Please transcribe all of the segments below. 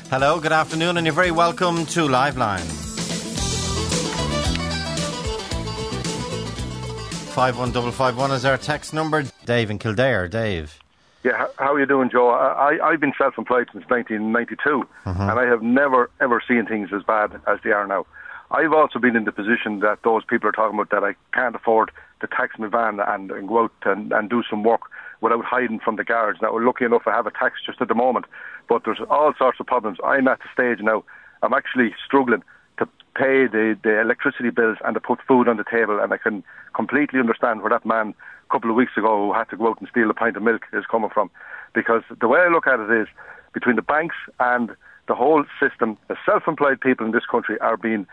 Hello, good afternoon, and you're very welcome to Liveline. 51551 is our text number. Dave in Kildare. Dave. Yeah, how are you doing, Joe? I've been self-employed since 1992, and I have never, ever seen things as bad as they are now. I've also been in the position that those people are talking about, that I can't afford to tax my van and go out and do some work without hiding from the guards. Now, we're lucky enough to have a tax just at the moment, but there's all sorts of problems. I'm at the stage now, I'm actually struggling to pay the electricity bills and to put food on the table, and I can completely understand where that man a couple of weeks ago who had to go out and steal a pint of milk is coming from. Because the way I look at it is, between the banks and the whole system, the self-employed people in this country are being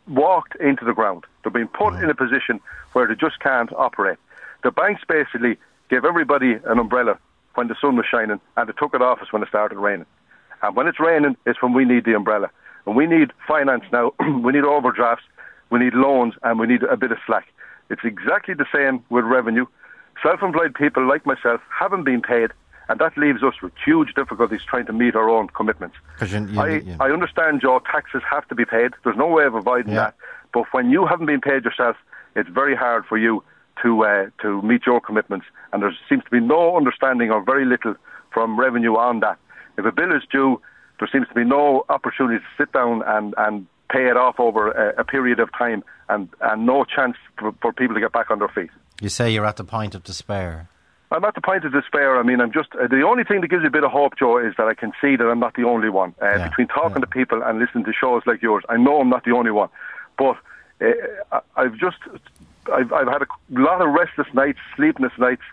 walked into the ground. They're being put in a position where they just can't operate. The banks basically gave everybody an umbrella when the sun was shining, and they took it off us when it started raining. And when it's raining, it's when we need the umbrella. And we need finance now. We need overdrafts, we need loans, and we need a bit of slack. It's exactly the same with revenue. Self-employed people like myself haven't been paid, and that leaves us with huge difficulties trying to meet our own commitments. I understand, Joe, taxes have to be paid. There's no way of avoiding that. But when you haven't been paid yourself, it's very hard for you to meet your commitments. And there seems to be no understanding, or very little, from revenue on that. If a bill is due, there seems to be no opportunity to sit down and pay it off over a period of time, and no chance for people to get back on their feet. You say you're at the point of despair. I'm at the point of despair. I mean, I'm just the only thing that gives me a bit of hope, Joe, is that I can see that I'm not the only one. Between talking to people and listening to shows like yours, I know I'm not the only one. But I've had a lot of restless nights, sleepless nights,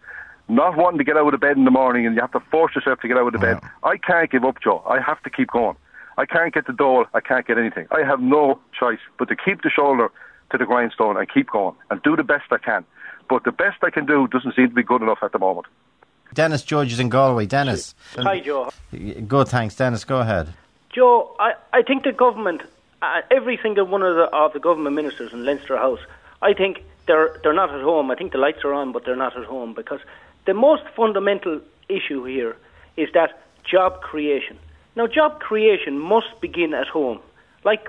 not wanting to get out of bed in the morning, and you have to force yourself to get out of the bed. I can't give up, Joe. I have to keep going. I can't get the dole. I can't get anything. I have no choice but to keep the shoulder to the grindstone and keep going and do the best I can. But the best I can do doesn't seem to be good enough at the moment. Dennis Judge is in Galway. Dennis. Hi, Joe. Good, thanks. Dennis, go ahead. Joe, I think the government, every single one of the government ministers in Leinster House, I think they're not at home. I think the lights are on, but they're not at home, because the most fundamental issue here is that job creation. Now, job creation must begin at home. Like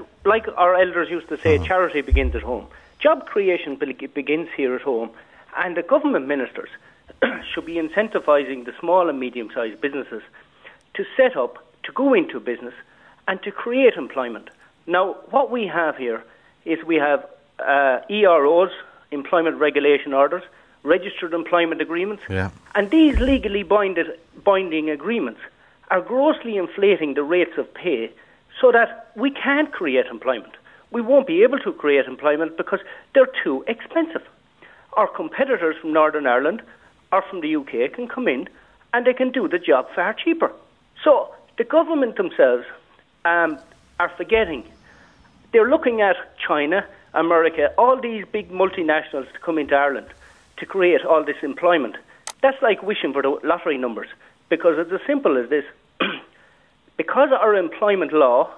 our elders used to say, charity begins at home. Job creation begins here at home, and the government ministers should be incentivising the small and medium-sized businesses to set up, to go into business, and to create employment. Now, what we have here is we have EROs, Employment Regulation Orders, Registered Employment Agreements, and these legally binding agreements are grossly inflating the rates of pay so that we can't create employment. We won't be able to create employment because they're too expensive. Our competitors from Northern Ireland or from the UK can come in and they can do the job far cheaper. So the government themselves are forgetting. They're looking at China, America, all these big multinationals to come into Ireland to create all this employment. That's like wishing for the lottery numbers, because it's as simple as this. Because our employment law,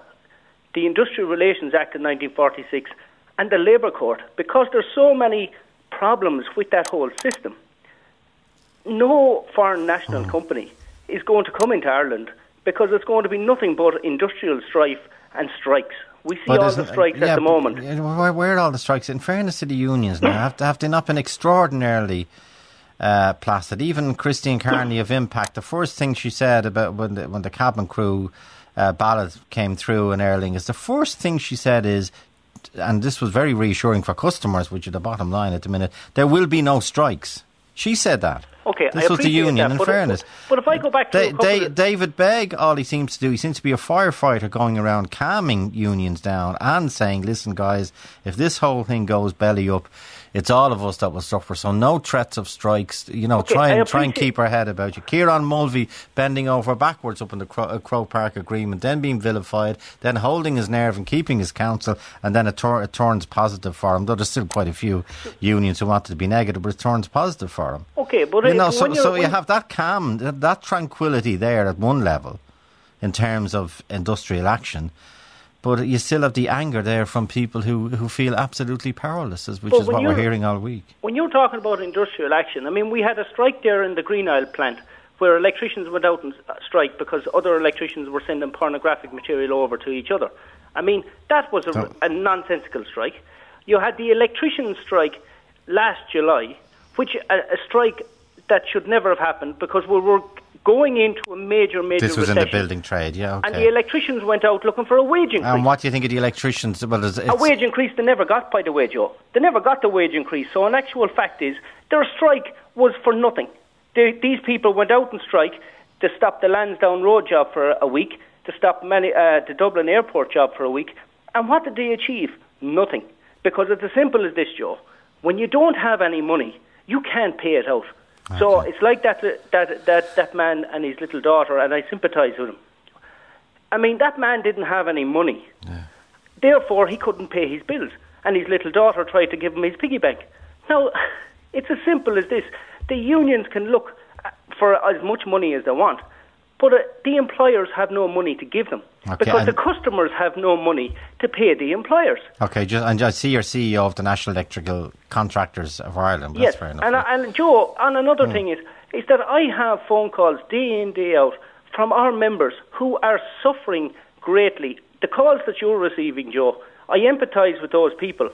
the Industrial Relations Act of 1946, and the Labour Court, because there's so many problems with that whole system, no foreign national company is going to come into Ireland, because it's going to be nothing but industrial strife and strikes. We see all the strikes at the moment. Where are all the strikes? In fairness to the unions now, have they not been extraordinarily placid? Even Christine Carney of Impact, the first thing she said about when the cabin crew ballot came through in Aer Lingus, the first thing she said is, and this was very reassuring for customers, which are the bottom line at the minute, there will be no strikes. She said that. Okay, this was the union, in fairness. But if I go back to David Begg, all he seems to do, he seems to be a firefighter going around calming unions down and saying, listen, guys, if this whole thing goes belly up, it's all of us that will suffer. So no threats of strikes. You know, try and keep our head about you. Kieran Mulvey bending over backwards up in the Croke Park Agreement, then being vilified, then holding his nerve and keeping his counsel, and then it turns positive for him. Though there's still quite a few unions who wanted to be negative, but it turns positive for him. Okay, but so you have that calm, that tranquility there at one level, in terms of industrial action. But you still have the anger there from people who feel absolutely powerless, which is what we're hearing all week. When you're talking about industrial action, I mean, we had a strike there in the Green Isle plant where electricians went out on strike because other electricians were sending pornographic material over to each other. I mean, that was a nonsensical strike. You had the electrician strike last July, which a strike that should never have happened because we were going into a major This was recession. in the building trade, yeah, okay. And the electricians went out looking for a wage increase. And what do you think of the electricians? Well, a wage increase they never got, by the way, Joe. They never got the wage increase. So an actual fact is, their strike was for nothing. These people went out and strike to stop the Lansdowne Road job for a week, to stop the Dublin Airport job for a week. And what did they achieve? Nothing. Because it's as simple as this, Joe. When you don't have any money, you can't pay it out. Okay. So it's like that man and his little daughter, and I sympathise with him. I mean, that man didn't have any money. Yeah. Therefore, he couldn't pay his bills. And his little daughter tried to give him his piggy bank. Now, it's as simple as this. The unions can look for as much money as they want, but the employers have no money to give them. Okay, because the customers have no money to pay the employers. Okay, and I see you're CEO of the National Electrical Contractors of Ireland. Yes, that's fair enough. And Joe, and another thing is that I have phone calls day in, day out from our members who are suffering greatly. The calls that you're receiving, Joe, I empathise with those people,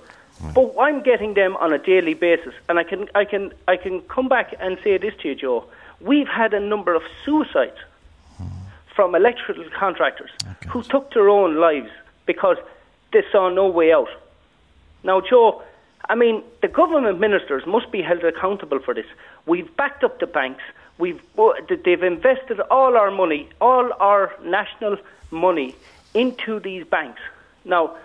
but I'm getting them on a daily basis. And I can come back and say this to you, Joe. We've had a number of suicides from electrical contractors who took their own lives because they saw no way out. Now, Joe, I mean, the government ministers must be held accountable for this. We've backed up the banks. They've invested all our money, all our national money into these banks. Now,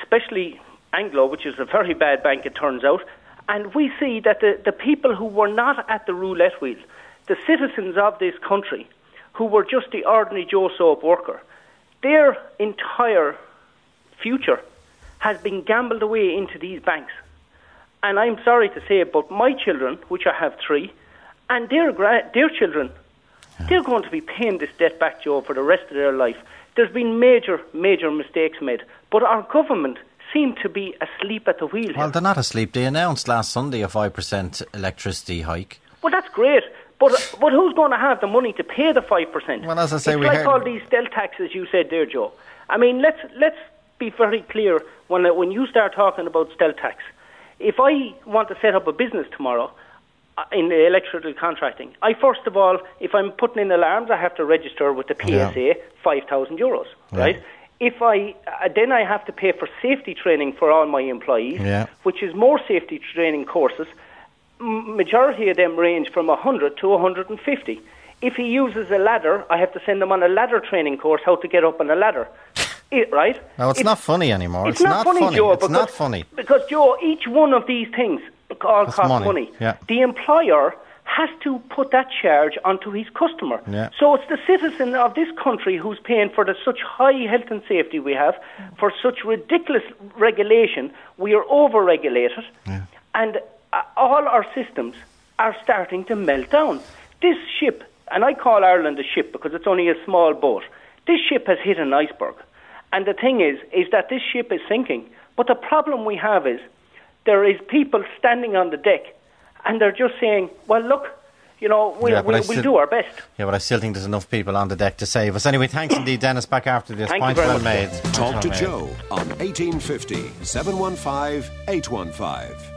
especially Anglo, which is a very bad bank, it turns out, and we see that the people who were not at the roulette wheel, the citizens of this country, who were just the ordinary Joe Soap worker, their entire future has been gambled away into these banks. And I'm sorry to say it, but my children, which I have 3, and their children, they're going to be paying this debt back, Joe, for the rest of their life. There's been major, major mistakes made, but our government seem to be asleep at the wheel. Well, they're not asleep. They announced last Sunday a 5% electricity hike. Well, that's great. But who's going to have the money to pay the 5%? Well, as I say, it's like all these stealth taxes you said there, Joe. I mean, let's be very clear when you start talking about stealth tax. If I want to set up a business tomorrow in the electrical contracting, I first of all, if I'm putting in alarms, I have to register with the PSA, €5,000, right? If then I have to pay for safety training for all my employees, which is more safety training courses. Majority of them range from 100 to 150. If he uses a ladder, I have to send him on a ladder training course, how to get up on a ladder. Right? No, it's not funny anymore. It's not funny, Joe. It's not funny. Because, Joe, each one of these things all cost money. Yeah. The employer has to put that charge onto his customer. Yeah. So it's the citizen of this country who's paying for such high health and safety we have, for such ridiculous regulation. We are over-regulated. Yeah. And all our systems are starting to melt down. This ship, and I call Ireland a ship because it's only a small boat, this ship has hit an iceberg. And the thing is that this ship is sinking. But the problem we have is there is people standing on the deck and they're just saying, well, look, you know, we'll do our best. Yeah, but I still think there's enough people on the deck to save us. Anyway, thanks indeed, Dennis. Back after this. Point well made. Talk to Joe on 1850 715 815.